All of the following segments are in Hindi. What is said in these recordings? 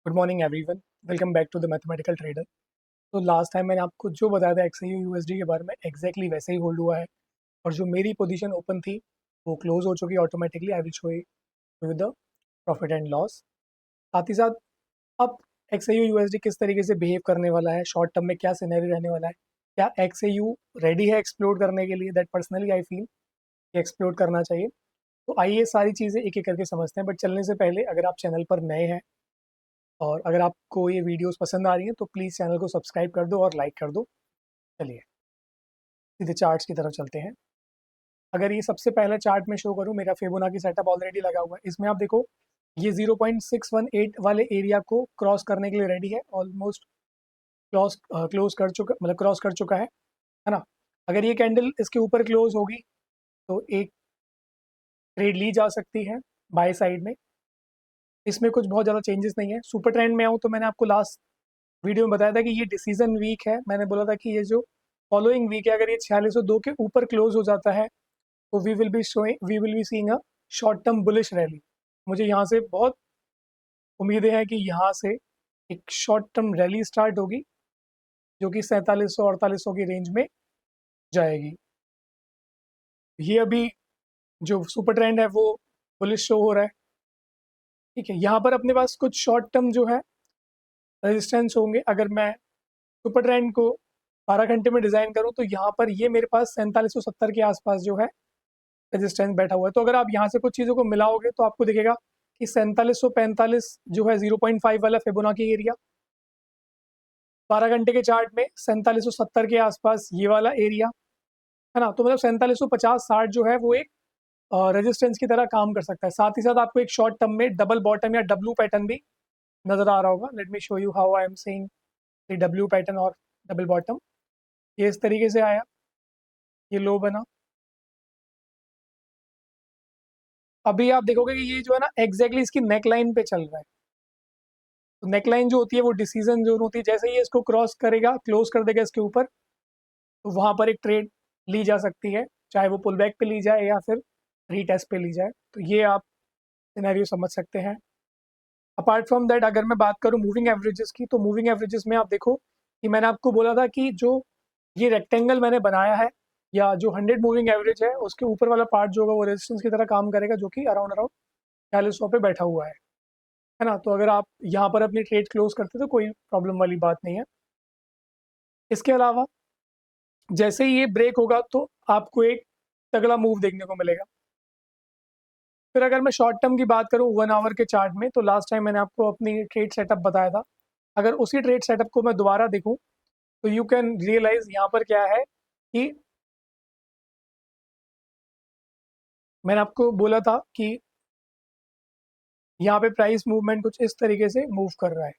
Good morning everyone. Welcome back to the mathematical trader. तो लास्ट टाइम मैंने आपको जो बताया था एक्सआईयू यूएसडी के बारे में एग्जैक्टली वैसे ही होल्ड हुआ है और जो मेरी पोजीशन ओपन थी वो क्लोज हो चुकी है automatically. I will show you with the profit and loss. साथ ही साथ अब एक्सआईयू यूएसडी किस तरीके से बिहेव करने वाला है, शॉर्ट टर्म में क्या सिनेरियो रहने वाला है, क्या एक्सआईयू रेडी है एक्सप्लोर करने के लिए। दैट पर्सनली आई फील कि एक्सप्लोर करना चाहिए। तो आइए सारी चीज़ें एक एक करके समझते हैं, बट चलने से पहले अगर आप चैनल पर नए हैं और अगर आपको ये वीडियोस पसंद आ रही हैं तो प्लीज़ चैनल को सब्सक्राइब कर दो और लाइक कर दो। चलिए सीधे चार्ट्स की तरफ चलते हैं। अगर ये सबसे पहले चार्ट में शो करूँ, मेरा फिबोनाची सेटअप ऑलरेडी लगा हुआ है। इसमें आप देखो ये 0.618 वाले एरिया को क्रॉस करने के लिए रेडी है। ऑलमोस्ट क्लोज कर चुका, मतलब क्रॉस कर चुका है ना। अगर ये कैंडल इसके ऊपर क्लोज होगी तो एक ट्रेड ली जा सकती है बाय साइड में। इसमें कुछ बहुत ज़्यादा चेंजेस नहीं है। सुपर ट्रेंड में आऊँ तो मैंने आपको लास्ट वीडियो में बताया था कि ये डिसीजन वीक है। मैंने बोला था कि ये जो फॉलोइंग वीक है, अगर ये 4602 के ऊपर क्लोज हो जाता है तो we will be seeing a short term bullish rally. मुझे यहाँ से बहुत उम्मीदें हैं कि यहाँ से एक शॉर्ट टर्म रैली स्टार्ट होगी जो कि 4700 4800 की रेंज में जाएगी। ये अभी जो सुपर ट्रेंड है वो बुलिश शो हो रहा है। ठीक है, यहाँ पर अपने पास कुछ शॉर्ट टर्म जो है रेजिस्टेंस होंगे। अगर मैं सुपर ट्रेंड को 12 घंटे में डिज़ाइन करूँ तो यहाँ पर ये मेरे पास 4770 के आसपास जो है रेजिस्टेंस बैठा हुआ है। तो अगर आप यहाँ से कुछ चीज़ों को मिलाओगे तो आपको दिखेगा कि 4745 जो है 0.5 वाला फिबोनाची एरिया, 12 घंटे के चार्ट में 4770 के आसपास ये वाला एरिया, है ना। तो मतलब 4750-60 जो है वो एक रेजिस्टेंस की तरह काम कर सकता है। साथ ही साथ आपको एक शॉर्ट टर्म में डबल बॉटम या डब्लू पैटर्न भी नजर आ रहा होगा। Let me show you how I am saying the W pattern और डबल बॉटम। ये इस तरीके से आया, ये लो बना। अभी आप देखोगे कि ये जो है ना एग्जैक्टली इसकी नेक लाइन पे चल रहा है। तो नेक लाइन जो होती है वो डिसीजन जोन होती है। जैसे ही इसको क्रॉस करेगा, क्लोज कर देगा इसके ऊपर, तो वहां पर एक ट्रेड ली जा सकती है, चाहे वो पुल बैक पे ली जाए या फिर रीटेस्ट पे ली जाए। तो ये आप सिनेरियो समझ सकते हैं। अपार्ट फ्रॉम दैट अगर मैं बात करूं मूविंग एवरेजेस की, तो मूविंग एवरेजेस में आप देखो कि मैंने आपको बोला था कि जो ये रेक्टेंगल मैंने बनाया है या जो 100 मूविंग एवरेज है उसके ऊपर वाला पार्ट जो होगा वो रेजिस्टेंस की तरह काम करेगा, जो कि अराउंड अराउंड 4600 पे बैठा हुआ है ना। तो अगर आप यहाँ पर अपनी ट्रेड क्लोज करते तो कोई प्रॉब्लम वाली बात नहीं है। इसके अलावा जैसे ही ये ब्रेक होगा तो आपको एक तगड़ा मूव देखने को मिलेगा। फिर अगर मैं शॉर्ट टर्म की बात करूँ 1 आवर के चार्ट में, तो लास्ट टाइम मैंने आपको अपनी ट्रेड सेटअप बताया था। अगर उसी ट्रेड सेटअप को मैं दोबारा देखूँ तो यू कैन रियलाइज यहाँ पर क्या है कि मैंने आपको बोला था कि यहाँ पे प्राइस मूवमेंट कुछ इस तरीके से मूव कर रहा है।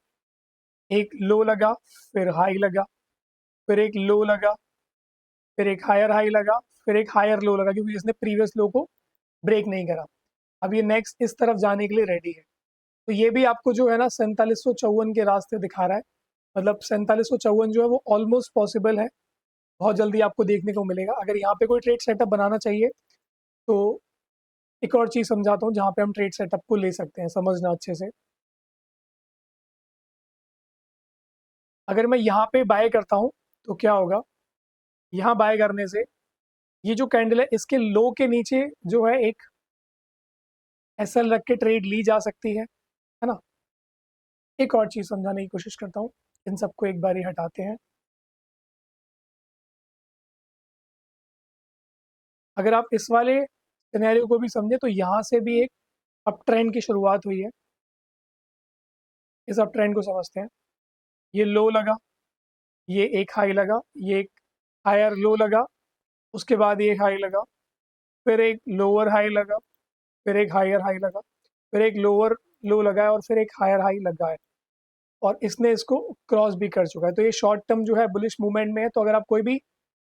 एक लो लगा, फिर हाई लगा, फिर एक लो लगा, फिर एक हायर हाई लगा, फिर एक हायर लो लगा, क्योंकि इसने प्रीवियस लो को ब्रेक नहीं करा। अब ये नेक्स्ट इस तरफ जाने के लिए रेडी है। तो ये भी आपको जो है ना 4754 के रास्ते दिखा रहा है। मतलब 4754 जो है वो ऑलमोस्ट पॉसिबल है, बहुत जल्दी आपको देखने को मिलेगा। अगर यहाँ पे कोई ट्रेड सेटअप बनाना चाहिए तो एक और चीज़ समझाता हूँ जहाँ पे हम ट्रेड सेटअप को ले सकते हैं, समझना अच्छे से। अगर मैं यहाँ पे बाय करता हूँ तो क्या होगा, यहाँ बाय करने से ये जो कैंडल है इसके लो के नीचे जो है एक एसएल रख के ट्रेड ली जा सकती है ना। एक और चीज़ समझाने की कोशिश करता हूँ, इन सबको एक बार ही हटाते हैं। अगर आप इस वाले सिनेरियो को भी समझे तो यहाँ से भी एक अप ट्रेंड की शुरुआत हुई है। इस अप ट्रेंड को समझते हैं। ये लो लगा, ये एक हाई लगा, ये एक हायर लो लगा, उसके बाद ये हाई लगा, फिर एक लोअर हाई लगा, फिर एक हायर हाई लगा, फिर एक लोअर लो लगा है और फिर एक हायर हाई लगा है। और इसने इसको क्रॉस भी कर चुका है। तो ये शॉर्ट टर्म जो है बुलिश मूवमेंट में है। तो अगर आप कोई भी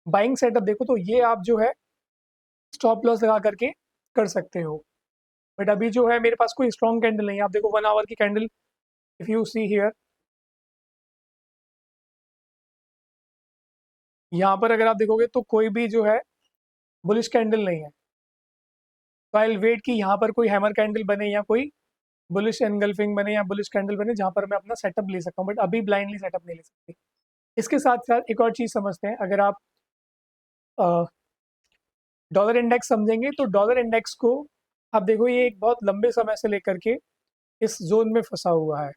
बाइंग सेटअप देखो तो ये आप जो है स्टॉप लॉस लगा करके कर सकते हो। बट अभी जो है मेरे पास कोई स्ट्रॉन्ग कैंडल नहीं है। आप देखो 1 आवर की candle, if you see here, यहाँ पर अगर आप देखोगे तो कोई भी जो है बुलिश कैंडल नहीं है। तो आई विल वेट कि यहाँ पर कोई हैमर कैंडल बने या कोई बुलिश एनगल्फिंग बने या बुलिश कैंडल बने जहाँ पर मैं अपना सेटअप ले सकता हूँ, बट अभी ब्लाइंडली सेटअप नहीं ले सकती। इसके साथ साथ एक और चीज़ समझते हैं, अगर आप डॉलर इंडेक्स समझेंगे तो डॉलर इंडेक्स को आप देखो ये एक बहुत लंबे समय से लेकर के इस जोन में फंसा हुआ है।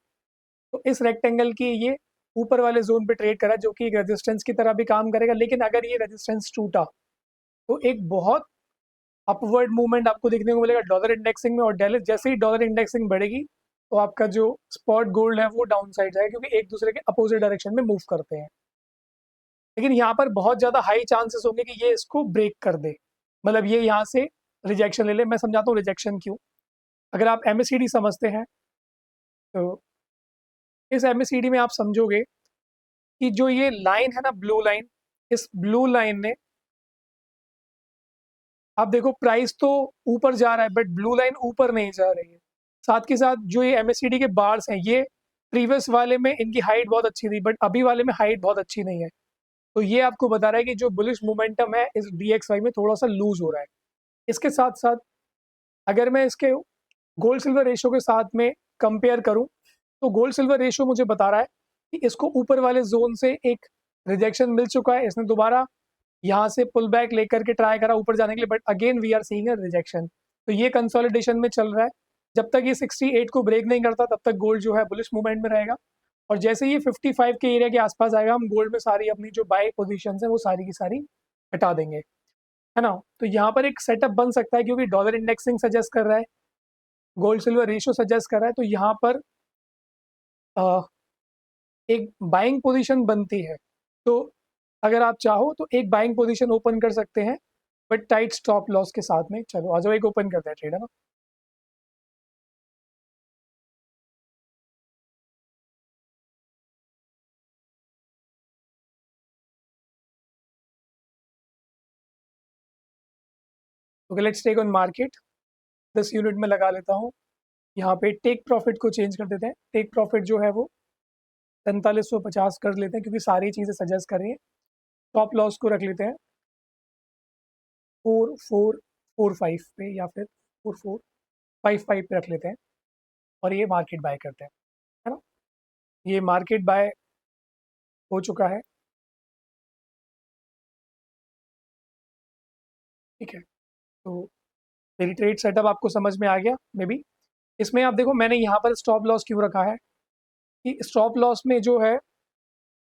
तो इस रेक्टेंगल की ये ऊपर वाले जोन पे ट्रेड करा जो कि एक रेजिस्टेंस की तरह भी काम करेगा, लेकिन अगर ये रेजिस्टेंस टूटा तो एक बहुत अपवर्ड मूवमेंट आपको देखने को मिलेगा डॉलर इंडेक्सिंग में, और डेली जैसे ही डॉलर इंडेक्सिंग बढ़ेगी तो आपका जो स्पॉट गोल्ड है वो डाउन साइड जाएगा, क्योंकि एक दूसरे के अपोजिट डायरेक्शन में मूव करते हैं। लेकिन यहाँ पर बहुत ज़्यादा हाई चांसेस होंगे कि ये इसको ब्रेक कर दे, मतलब ये यहाँ से रिजेक्शन ले ले। मैं समझाता हूँ रिजेक्शन क्यों। अगर आप MACD समझते हैं तो इस MACD में आप समझोगे कि जो ये लाइन है ना, ब्लू लाइन, इस ब्लू लाइन ने आप देखो प्राइस तो ऊपर जा रहा है बट ब्लू लाइन ऊपर नहीं जा रही है। साथ के साथ जो ये MACD के बार्स हैं, ये प्रीवियस वाले में इनकी हाइट बहुत अच्छी थी बट अभी वाले में हाइट बहुत अच्छी नहीं है। तो ये आपको बता रहा है कि जो बुलिश मोमेंटम है इस DXY में थोड़ा सा लूज हो रहा है। इसके साथ साथ अगर मैं इसके गोल्ड सिल्वर रेशियो के साथ में कंपेयर करूं तो गोल्ड सिल्वर रेशियो मुझे बता रहा है कि इसको ऊपर वाले जोन से एक रिजेक्शन मिल चुका है। इसने दोबारा यहाँ से पुल बैक लेकर के ट्राई करा ऊपर जाने के लिए, but again we are seeing a rejection. तो ये कंसोलिडेशन में चल रहा है। जब तक ये 68 को ब्रेक नहीं करता तब तक गोल्ड जो है बुलिश मूवमेंट में रहेगा, और जैसे ही ये 55 के एरिया के आसपास आएगा हम गोल्ड में सारी अपनी जो बाय पोजीशन है वो सारी की सारी हटा देंगे, है ना। तो यहाँ पर एक सेटअप बन सकता है क्योंकि डॉलर इंडेक्सिंग सजेस्ट कर रहा है, गोल्ड सिल्वर रेशियो सजेस्ट कर रहा है, तो यहाँ पर एक बाइंग पोजीशन बनती है। तो अगर आप चाहो तो एक बाइंग पोजीशन ओपन कर सकते हैं बट टाइट स्टॉप लॉस के साथ में। चलो आ जाओ एक ओपन करते हैं ट्रेड, है ना। Okay, let's take on market. 10 unit में लगा लेता हूँ। यहाँ पे टेक प्रॉफिट को चेंज कर देते हैं। टेक प्रॉफिट जो है वो 4550 कर लेते हैं क्योंकि सारी चीज़ें सजेस्ट कर रही हैं। स्टॉप लॉस को रख लेते हैं 4445 पे या फिर 4455 पे रख लेते हैं, और ये मार्केट बाय करते हैं, है ना। ये मार्केट बाय हो चुका है, ठीक है। तो मेरी ट्रेड सेटअप आपको समझ में आ गया मे बी। इसमें आप देखो मैंने यहाँ पर स्टॉप लॉस क्यों रखा है, कि स्टॉप लॉस में जो है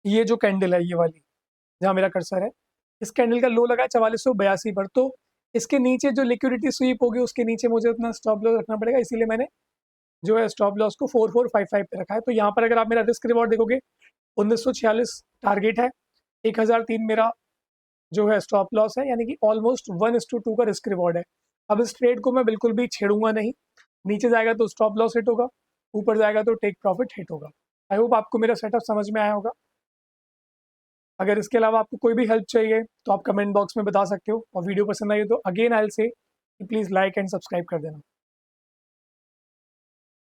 ये जो कैंडल है ये वाली जहाँ मेरा कर्सर है, इस कैंडल का लो लगा है 4482 पर। तो इसके नीचे जो लिक्विडिटी स्वीप होगी उसके नीचे मुझे अपना स्टॉप लॉस रखना पड़ेगा, इसीलिए मैंने जो है स्टॉप लॉस को 4455 पे रखा है। तो यहाँ पर अगर आप मेरा रिस्क रिवॉर्ड देखोगे 1946 टारगेट है, 1003 मेरा जो है स्टॉप लॉस है, यानी कि ऑलमोस्ट 1:2 का रिस्क रिवॉर्ड है। अब इस ट्रेड को मैं बिल्कुल भी छेड़ूंगा नहीं। नीचे जाएगा तो स्टॉप लॉस हिट होगा, ऊपर जाएगा तो टेक प्रॉफिट हिट होगा। आई होप आपको मेरा सेटअप समझ में आया होगा। अगर इसके अलावा आपको कोई भी हेल्प चाहिए तो आप कमेंट बॉक्स में बता सकते हो, और वीडियो पसंद आई तो again I will say please like and subscribe कर देना।